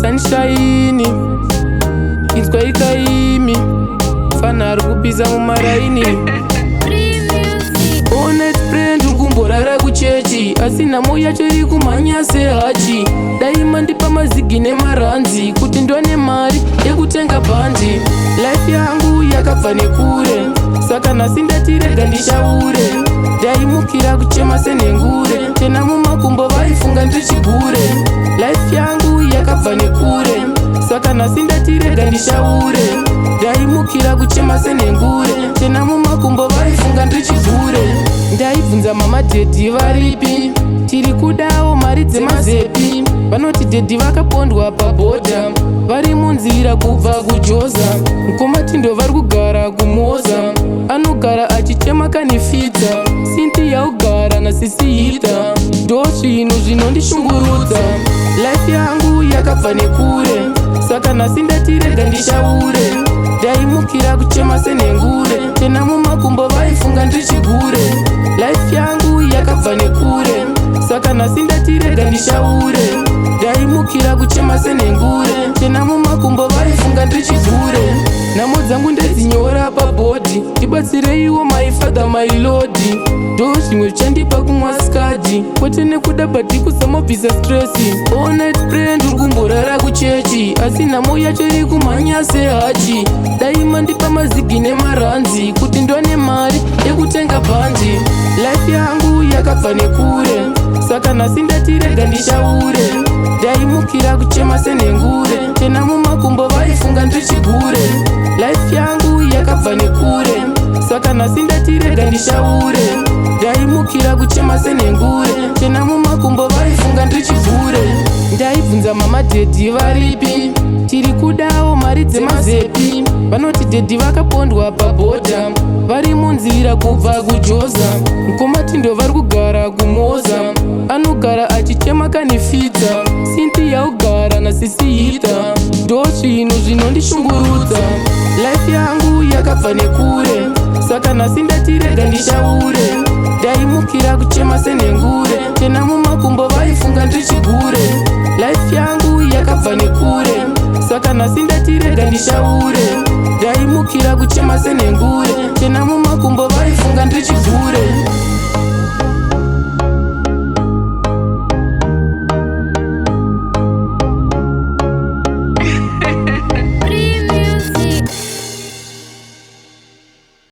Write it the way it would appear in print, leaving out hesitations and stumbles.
sunshine inzwa ikaimi fana ari kupisa mumaraini Honest friend ukumborara kuchechi asi nhamo yacho iri kumhanya sehachi daima ndipa mazigi nemaranzi kuti ndone mari yekutenga bhandi life yangu yakabva nekure saka nhasi ndatirega ndishaure ndaimukira kuchema senhengure tena mumakumbo vaifunga ndichigure life yangu yakabva nekure saka nhasi ndatirega ndishaure ndaimukira kuchema senhengure tena mumakumbo vaifunga ndichigure ndaibvunza mama dhedhi varipi tiri kudawo mari dzemazepi vanoti dhedhi vakapondwa pabhodha vari munzira kubva kujoza mukomatindo vari kugara kumoza anogara achichema kanifidza sinti yaugara nasisihita ndo zvinhu zvinondishungurudza life yangu yakabva nekure saka nhasi ndatirega ndishaure ndaimukira kuchema senhengure tena mumakumbo vaifunga ndichigure life yangu yakabva nekure saka nhasi ndatirega ndishaure ndaimukira kuchema senhengure tena mumakumbo vaifunga ndichigure nhamo dzangu ndedzinyora pabhodhi ndibatsireiwo my father my lord ndo zvimwe zvichandipa kumwa skadhi kwete nekuda bhati kusamabvisa stresi honest friend uri kumborara kuchechi asi nhamo yacho iri kumhanya sehachi daima ndipa mazigi nemaranzi kuti ndone mari yekutenga bhandi life yangu yakabva nekure saka nhasi ndatirega ndishaure ndaimukira kuchema senhengure tena mumakumbo vaifunga ndichigure life yangu yakabva nekure saka nhasi ndatirega ndishaure ndaimukira kuchema senhengure tena mumakumbo vaifunga ndichigure ndaibvunza mama dhedhi varipi tiri kudawo mari dzemazepi vanoti dhedhi vakapondwa pabhodha vari munzira kubva kujoza mukomatindo vari kugara kumoza anogara achichema kanifidza sinti yaugara nasisihita ndo zvinhu zvinondishungurudza life yangu yakabva nekure saka nhasi ndatirega ndishaure ndaimukira kuchema senhengure tena mumakumbo vaifunga ndichigure life yangu yakabva nekure saka nhasi ndatirega ndishaure ndaimukira kuchema senhengure tena mumakumbo vaifunga ndichigure